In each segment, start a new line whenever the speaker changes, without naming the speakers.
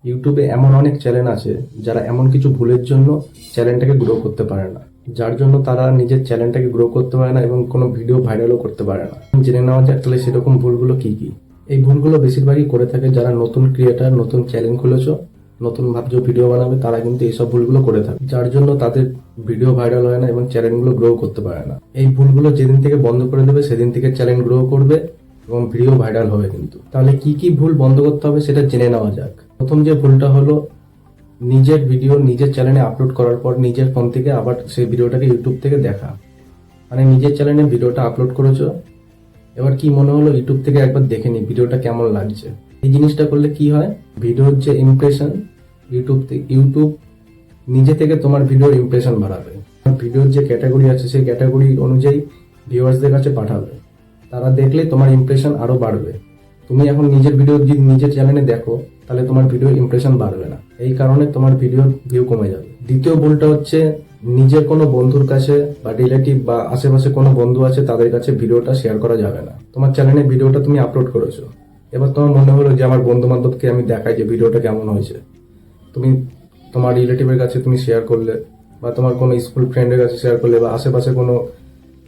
ইউটিউবে এমন অনেক চ্যানেল আছে যারা এমন কিছু ভুলের জন্য চ্যানেলটাকে গ্রো করতে পারে না, যার জন্য তারা নিজের চ্যানেলটাকে গ্রো করতে পারে না এবং কোনো ভিডিও ভাইরালও করতে পারে না। জেনে নেওয়া যাক তাহলে সেরকম ভুলগুলো কি কি। এই ভুলগুলো বেশিরভাগই করে থাকে যারা নতুন ক্রিয়েটার, নতুন চ্যানেল খুলেছো, নতুন ভাবছো ভিডিও বানাবে, তারা কিন্তু এইসব ভুলগুলো করে থাকে, যার জন্য তাদের ভিডিও ভাইরাল হয় না এবং চ্যানেলগুলো গ্রো করতে পারে না। এই ভুলগুলো যেদিন থেকে বন্ধ করে দেবে সেদিন থেকে চ্যানেল গ্রো করবে এবং ভিডিও ভাইরাল হবে। কিন্তু তাহলে কি কি ভুল বন্ধ করতে হবে সেটা জেনে নেওয়া যাক। প্রথম যে ভুলটা হলো, নিজের ভিডিও নিজের চ্যানেলে আপলোড করার পর নিজের ফোন থেকে আবার সেই ভিডিওটাকে ইউটিউব থেকে দেখা। মানে নিজের চ্যানেলে ভিডিওটা আপলোড করেছো, এবার কি মনে হলো ইউটিউব থেকে একবার দেখে নি ভিডিওটা কেমন লাগছে। এই জিনিসটা করলে কি হয়, ভিডিওর যে ইমপ্রেশন, ইউটিউব নিজে থেকে তোমার ভিডিওর ইমপ্রেশন বাড়াবে। ভিডিওর যে ক্যাটাগরি আছে সেই ক্যাটাগরি অনুযায়ী ভিউয়ার্সদের কাছে পাঠাবে, তারা দেখলে তোমার ইমপ্রেশন আরো বাড়বে। তুমি এখন নিজের ভিডিও যদি নিজের চ্যানেলে দেখো তাহলে তোমার ভিডিওর ইমপ্রেশন বাড়বে না, এই কারণে তোমার ভিডিওর ভিউ কমে যাবে। দ্বিতীয় ভুলটা হচ্ছে, নিজের কোনো বন্ধুর কাছে বা রিলেটিভ বা আশেপাশে কোনো বন্ধু আছে তাদের কাছে ভিডিওটা শেয়ার করা যাবে না। তোমার চ্যানেলে ভিডিওটা তুমি আপলোড করেছো, এবার তোমার মনে হলো যে আমার বন্ধু বান্ধবকে আমি দেখাই যে ভিডিওটা কেমন হয়েছে, তুমি তোমার রিলেটিভের কাছে তুমি শেয়ার করলে বা তোমার কোনো স্কুল ফ্রেন্ডের কাছে শেয়ার করলে বা আশেপাশে কোনো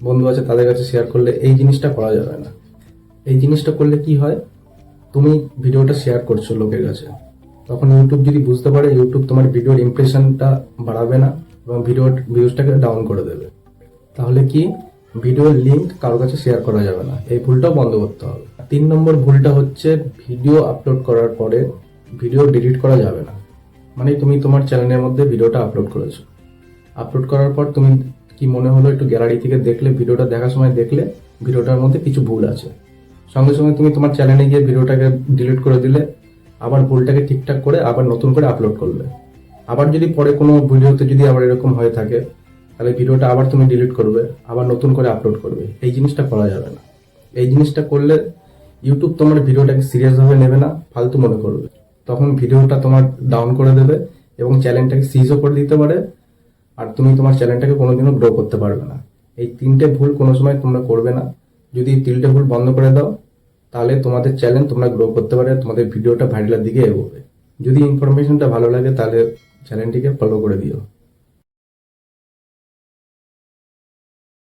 বন্ধু আছে তাদের কাছে শেয়ার করলে এই জিনিসটা করা যাবে না। এই জিনিসটা করলে কি হয়, তুমি ভিডিওটা শেয়ার করছো লোকের কাছে, তখন ইউটিউব যদি বুঝতে পারে, ইউটিউব তোমার ভিডিওর ইমপ্রেশনটা বাড়াবে না এবং ভিডিওর ভিউজটাকে ডাউন করে দেবে। তাহলে কি, ভিডিওর লিঙ্ক কারোর কাছে শেয়ার করা যাবে না। এই ভুলটাও বন্ধ করতে হবে। 3 নম্বর ভুলটা হচ্ছে, ভিডিও আপলোড করার পরে ভিডিও ডিলিট করা যাবে না। মানে তুমি তোমার চ্যানেলের মধ্যে ভিডিওটা আপলোড করেছো, আপলোড করার পর তুমি কি মনে হলো একটু গ্যালারি থেকে দেখলে, ভিডিওটা দেখার সময় দেখলে ভিডিওটার মধ্যে কিছু ভুল আছে, সঙ্গে সঙ্গে তুমি তোমার চ্যানেলে গিয়ে ভিডিওটাকে ডিলিট করে দিলে, আবার ভুলটাকে ঠিকঠাক করে আবার নতুন করে আপলোড করলে। আবার যদি পরে কোনো ভিডিওতে যদি আবার এরকম হয়ে থাকে তাহলে ভিডিওটা আবার তুমি ডিলিট করবে, আবার নতুন করে আপলোড করবে। এই জিনিসটা করা যাবে না। এই জিনিসটা করলে ইউটিউব তোমার ভিডিওটাকে সিরিয়াস ভাবে নেবে না, ফালতু মনে করবে, তখন ভিডিওটা তোমার ডাউন করে দেবে এবং চ্যানেলটাকে সিজও করে দিতে পারে, আর তুমি তোমার চ্যানেলটাকে কোনোদিনও গ্রো করতে পারবে না। এই 3টে ভুল কোনো সময় তোমরা করবে না। যদি এই 3টে ভুল বন্ধ করে দাও তাহলে তোমাদের চ্যানেল তোমরা গ্রো করতে পারে, তোমাদের ভিডিওটা ভাইরালের দিকে এগোবে। যদি ইনফরমেশনটা ভালো লাগে তাহলে চ্যানেলটিকে ফলো করে দিও।